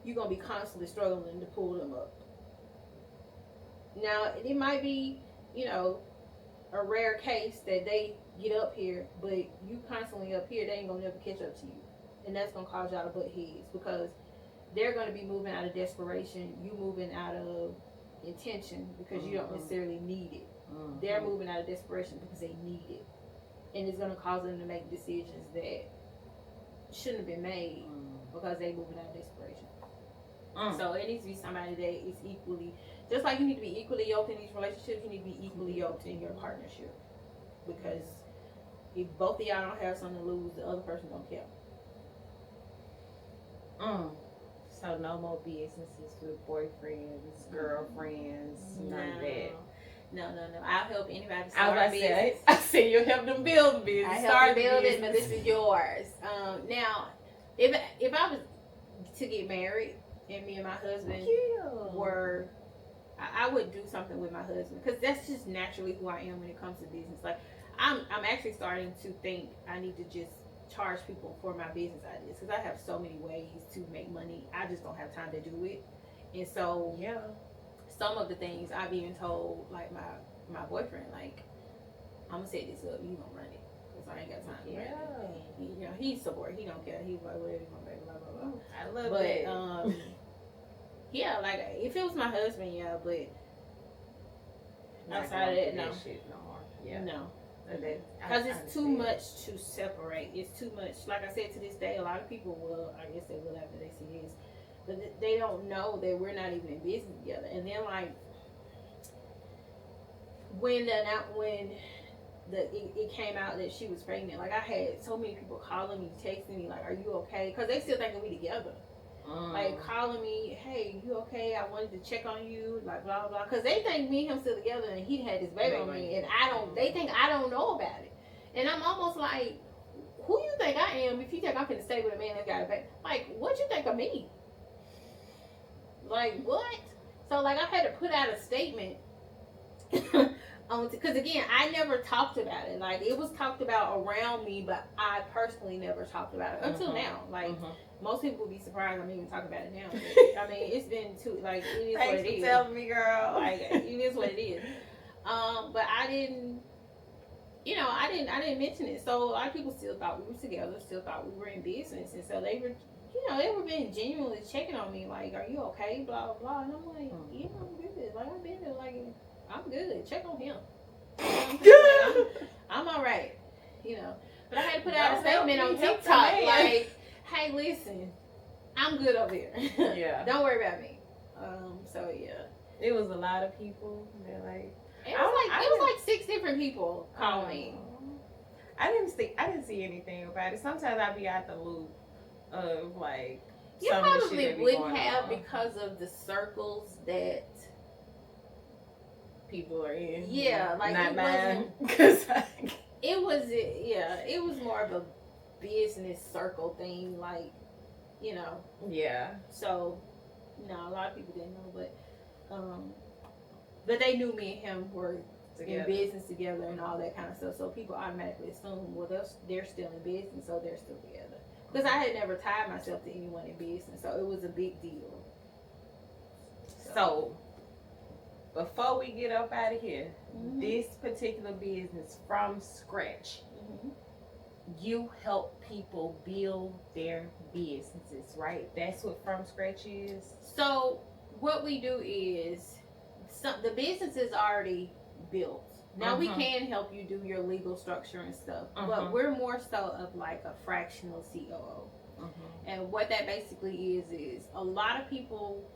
you're gonna be constantly struggling to pull them up. Now, it might be, a rare case that they get up here, but you constantly up here, they ain't gonna never catch up to you. And that's going to cause y'all to butt heads, because they're going to be moving out of desperation. You moving out of intention because you don't necessarily need it. They're moving out of desperation because they need it. And it's going to cause them to make decisions that shouldn't have been made because they moving out of desperation. So it needs to be somebody that is equally, just like you need to be equally yoked in these relationships, you need to be equally yoked in your partnership. Because if both of y'all don't have something to lose, the other person don't care. So no more businesses with boyfriends, girlfriends, none of that. No. I'll help anybody I start was a about to say, business. I see you help them build a business. I help start you build a it, but this is yours. Now, if I was to get married and me and my husband were, I would do something with my husband because that's just naturally who I am when it comes to business. Like I'm actually starting to think I need to just charge people for my business ideas because I have so many ways to make money. I just don't have time to do it, and so some of the things I've even told like my boyfriend, like I'm gonna set this up, you gonna run it because I ain't got time to run it. He's supportive. He don't care. He's like whatever you want, baby, blah blah blah. I love it. Yeah, like if it was my husband, but outside of that, no. Shit no more. Yeah. No. Because it's too much to separate. It's too much. Like I said, to this day, a lot of people will, I guess they will after they see this, but they don't know that we're not even in business together. And then like when it came out that she was pregnant, like I had so many people calling me, texting me, like, "Are you okay?" Because they still thinking we together. Like calling me, "Hey, you okay? I wanted to check on you," like blah blah. Because they think me and him still together, and he had this baby on me, and I don't. They think I don't know about it, and I'm almost like, "Who you think I am? If you think I'm gonna stay with a man that got a baby, like, what you think of me? Like what?" So like I had to put out a statement. Because again, I never talked about it. Like it was talked about around me, but I personally never talked about it until now. Like most people would be surprised I'm even talking about it now. But, I mean, it's been too like it is Thanks what it is. for telling me, girl. Like it is what it is. But I didn't. I didn't mention it. So a lot of people still thought we were together, still thought we were in business, and so they were. They were being genuinely checking on me, like, "Are you okay?" Blah blah. And I'm like, "Yeah, I'm good. Like I've been there, like." I'm good. Check on him. I'm all right. But I had to put out a statement on TikTok like, "Hey, listen, I'm good over here. Yeah. Don't worry about me." So yeah. It was a lot of people. They're like, it was like 6 different people calling me. I didn't see anything about it. Sometimes I'd be out the loop of like. You probably wouldn't have because of the circles that people are in. Yeah, like not it mine. Because it was more of a business circle thing, like Yeah. So no, a lot of people didn't know, but they knew me and him were together. In business together and all that kind of stuff. So people automatically assume, well, they're still in business, so they're still together. Because I had never tied myself to anyone in business, so it was a big deal. So before we get up out of here, this particular business from scratch, you help people build their businesses, right? That's what From Scratch is. So what we do is, the business is already built. Now we can help you do your legal structure and stuff, but we're more so of like a fractional COO. And what that basically is a lot of people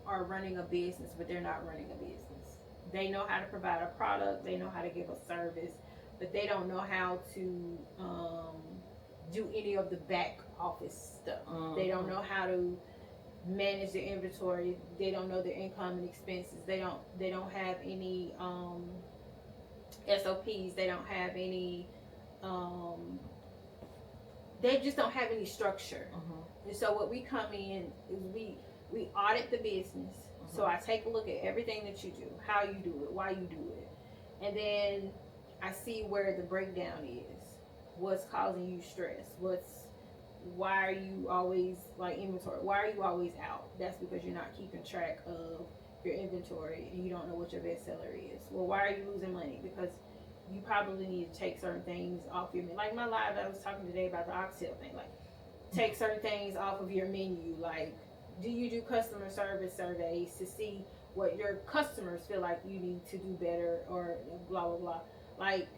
are running a business, but they're not running a business. They know how to provide a product, they know how to give a service, but they don't know how to do any of the back office stuff. They don't know how to manage their inventory. They don't know their income and expenses. They don't have any SOPs. They don't have any. They just don't have any structure. And so what we come in is we audit the business. So I take a look at everything that you do, how you do it, why you do it, and then I see where the breakdown is. What's causing you stress? Why are you always like inventory? Why are you always out? That's because you're not keeping track of your inventory and you don't know what your bestseller is. Well, why are you losing money? Because you probably need to take certain things off your menu. Like my live, I was talking today about the oxtail thing. Like, take certain things off of your menu. Like, do you do customer service surveys to see what your customers feel like you need to do better, or blah blah blah. Like,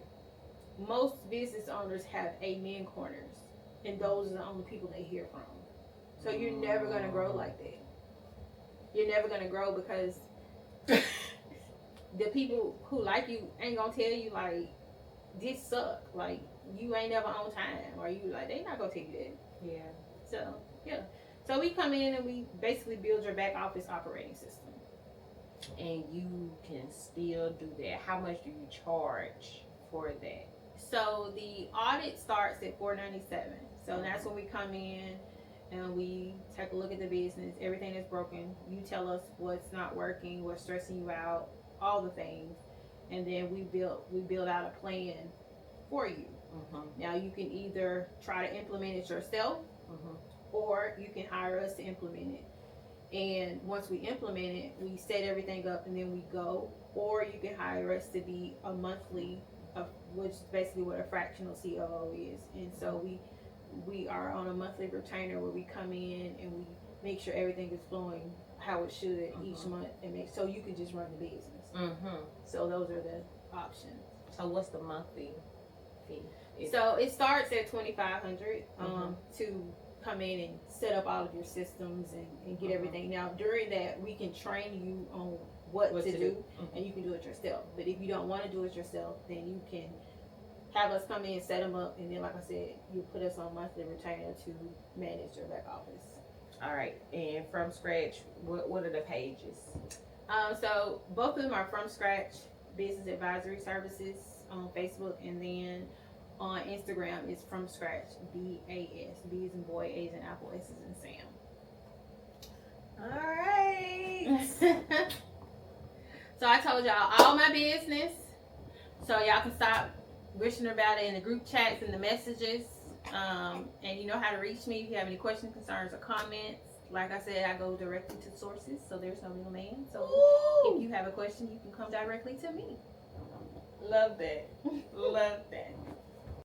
most business owners have amen corners, and those are the only people they hear from. So you're never gonna grow like that. You're never gonna grow because the people who like you ain't gonna tell you like, this suck, like you ain't never on time, or you like, they not gonna tell you that. Yeah. So yeah. So we come in and we basically build your back office operating system. and you can still do that. How much do you charge for that? So the audit starts at $497. So that's when we come in and we take a look at the business, everything that's broken. You tell us what's not working, what's stressing you out, all the things, and then we build out a plan for you. Now you can either try to implement it yourself, or you can hire us to implement it. And once we implement it, we set everything up and then we go. Or you can hire us to be a monthly, which is basically what a fractional COO is. And so we are on a monthly retainer where we come in and we make sure everything is flowing how it should each month, and make so you can just run the business. So those are the options. So what's the monthly fee? So it starts at $2,500 to come in and set up all of your systems and get everything. Now during that, we can train you on what to do, and you can do it yourself. But if you don't want to do it yourself, then you can have us come in, set them up, and then like I said, you put us on monthly retainer to manage your back office. All right. And from scratch, what are the pages? So both of them are From Scratch Business Advisory Services on Facebook, and then on Instagram is From Scratch BAS. B is in boy, A is in apple, S is in Sam. All right. So I told y'all all my business, so y'all can stop wishing about it in the group chats and the messages. And you know how to reach me if you have any questions, concerns, or comments. Like I said, I go directly to sources, so there's no middleman. So if you have a question, you can come directly to me. Love that. Love that.